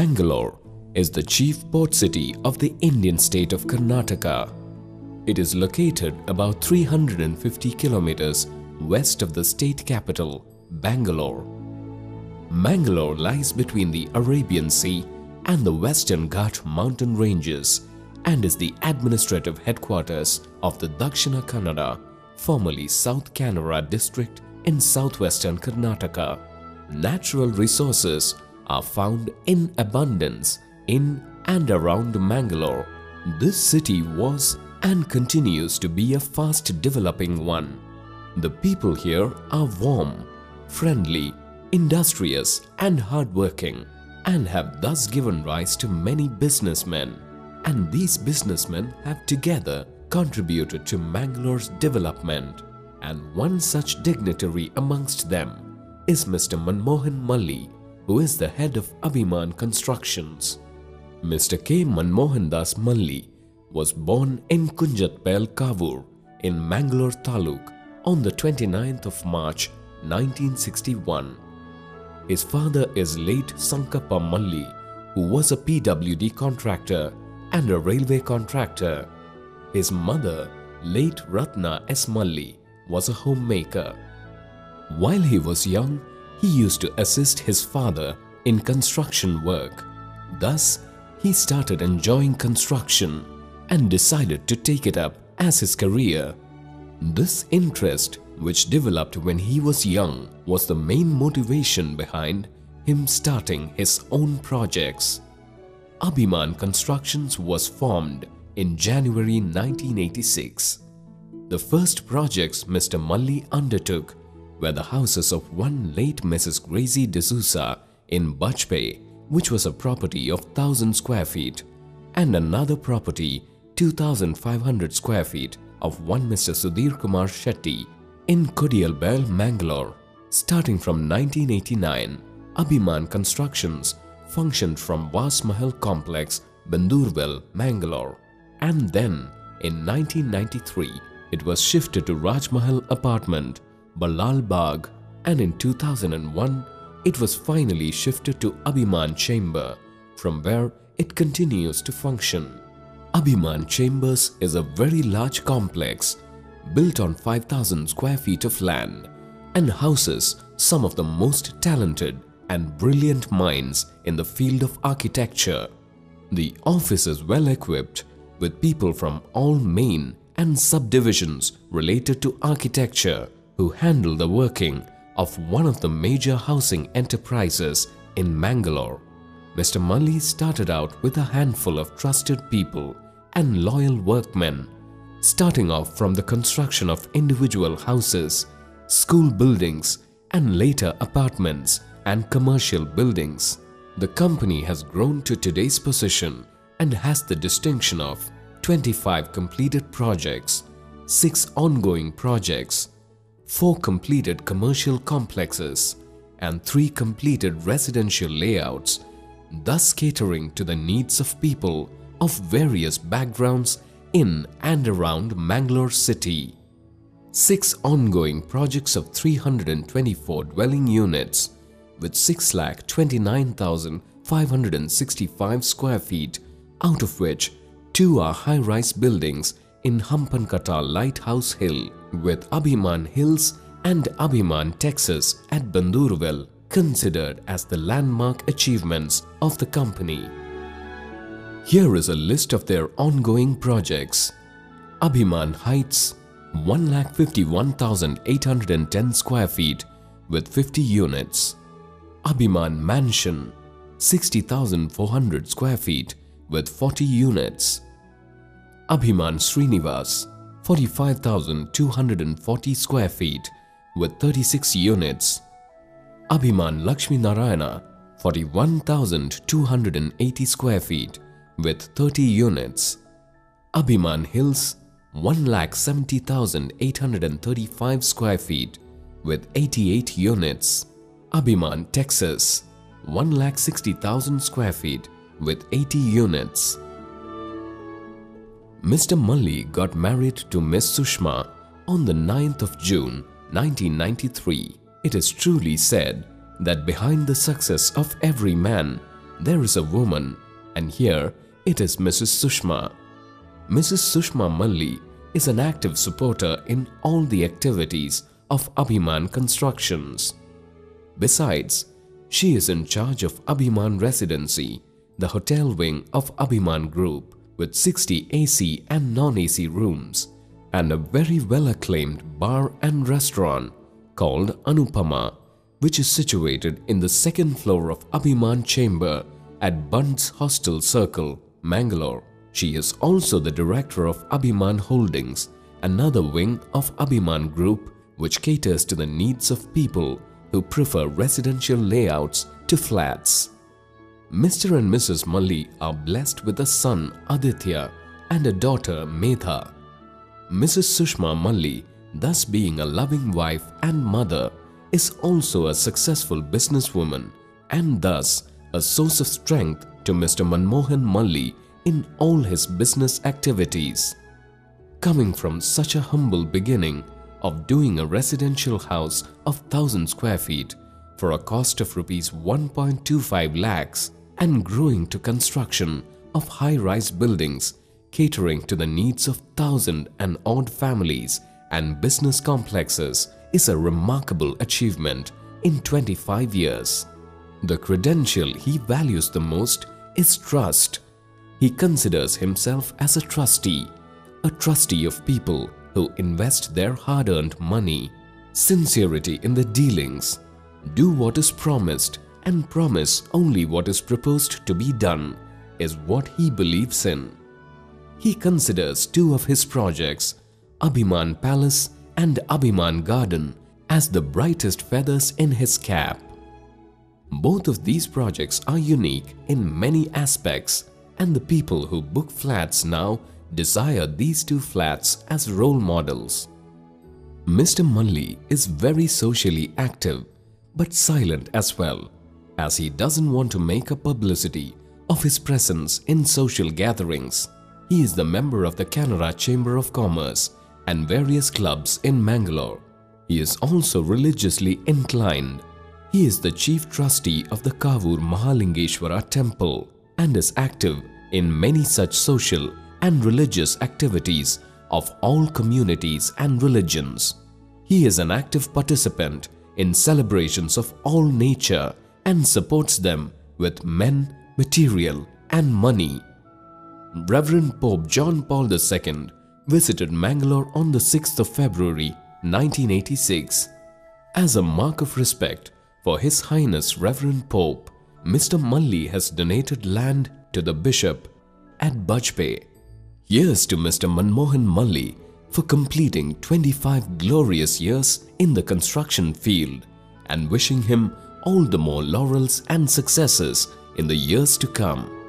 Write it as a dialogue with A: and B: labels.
A: Mangalore is the chief port city of the Indian state of Karnataka. It is located about 350 kilometers west of the state capital, Bangalore. Mangalore lies between the Arabian Sea and the Western Ghat mountain ranges and is the administrative headquarters of the Dakshina Kannada, formerly South Kannada district in southwestern Karnataka. Natural resources are found in abundance in and around Mangalore. This city was and continues to be a fast developing one. The people here are warm, friendly, industrious and hardworking, and have thus given rise to many businessmen. And these businessmen have together contributed to Mangalore's development. And one such dignitary amongst them is Mr. Manmohan Malli, who is the head of Abhiman Constructions. Mr. K. Manmohan Das Malli was born in Kunjatpel Kavur in Mangalore Taluk on the 29th of March 1961. His father is late Sankappa Malli, who was a PWD contractor and a railway contractor. His mother, late Ratna S. Malli, was a homemaker. While he was young, he used to assist his father in construction work. Thus, he started enjoying construction and decided to take it up as his career. This interest, which developed when he was young, was the main motivation behind him starting his own projects. Abhiman Constructions was formed in January 1986. The first projects Mr. Malli undertook were the houses of one late Mrs. Gracie D'Souza in Bajpayee, which was a property of 1,000 square feet, and another property 2,500 square feet of one Mr. Sudhir Kumar Shetty in Kodialbel, Mangalore. Starting from 1989, Abhiman Constructions functioned from Vas Mahal Complex, Bandurvel, Mangalore, and then in 1993 it was shifted to Raj Mahal Apartment, Balal Bagh, and in 2001 it was finally shifted to Abhiman Chamber, from where it continues to function. Abhiman Chambers is a very large complex built on 5,000 square feet of land and houses some of the most talented and brilliant minds in the field of architecture. The office is well equipped with people from all main and subdivisions related to architecture who handle the working of one of the major housing enterprises in Mangalore. Mr. Malli started out with a handful of trusted people and loyal workmen, starting off from the construction of individual houses, school buildings, and later apartments and commercial buildings. The company has grown to today's position and has the distinction of 25 completed projects, 6 ongoing projects, 4 completed commercial complexes, and 3 completed residential layouts, thus catering to the needs of people of various backgrounds in and around Mangalore city. 6 ongoing projects of 324 dwelling units with 6,29,565 square feet, out of which 2 are high-rise buildings in Hampankata Lighthouse Hill, with Abhiman Hills and Abhiman Texas at Bandurvel considered as the landmark achievements of the company. Here is a list of their ongoing projects. Abhiman Heights, 1,51,810 square feet with 50 units. Abhiman Mansion, 60,400 square feet with 40 units. Abhiman Srinivas, 45,240 square feet with 36 units. Abhiman Lakshmi Narayana, 41,280 square feet with 30 units. Abhiman Hills, 1,70,835 square feet with 88 units. Abhiman Texas, 1,60,000 square feet with 80 units. Mr. Malli got married to Miss Sushma on the 9th of June 1993. It is truly said that behind the success of every man, there is a woman, and here it is Mrs. Sushma. Mrs. Sushma Malli is an active supporter in all the activities of Abhiman Constructions. Besides, she is in charge of Abhiman Residency, the hotel wing of Abhiman Group, with 60 AC and non-AC rooms, and a very well-acclaimed bar and restaurant called Anupama, which is situated in the second floor of Abhiman Chamber at Bunds Hostel Circle, Mangalore. She is also the director of Abhiman Holdings, another wing of Abhiman Group which caters to the needs of people who prefer residential layouts to flats. Mr. and Mrs. Malli are blessed with a son Aditya and a daughter Medha. Mrs. Sushma Malli, thus being a loving wife and mother, is also a successful businesswoman and thus a source of strength to Mr. Manmohan Malli in all his business activities. Coming from such a humble beginning of doing a residential house of 1000 square feet for a cost of rupees 1.25 lakhs and growing to construction of high-rise buildings catering to the needs of 1000 and odd families and business complexes is a remarkable achievement in 25 years. The credential he values the most is trust. He considers himself as a trustee of people who invest their hard-earned money. Sincerity in the dealings. Do what is promised and promise only what is proposed to be done is what he believes in. He considers two of his projects, Abhiman Palace and Abhiman Garden, as the brightest feathers in his cap. Both of these projects are unique in many aspects, and the people who book flats now desire these two flats as role models. Mr. Malli is very socially active but silent as well, as he doesn't want to make a publicity of his presence in social gatherings. He is the member of the Canara Chamber of Commerce and various clubs in Mangalore. He is also religiously inclined. He is the chief trustee of the Kavur Mahalingeshwara temple and is active in many such social and religious activities of all communities and religions. He is an active participant in celebrations of all nature and supports them with men, material and money. Reverend Pope John Paul II visited Mangalore on the 6th of February 1986. As a mark of respect for His Highness Reverend Pope, Mr. Malli has donated land to the Bishop at Bajpayee. Here's to Mr. Manmohan Malli for completing 25 glorious years in the construction field and wishing him all the more laurels and successes in the years to come.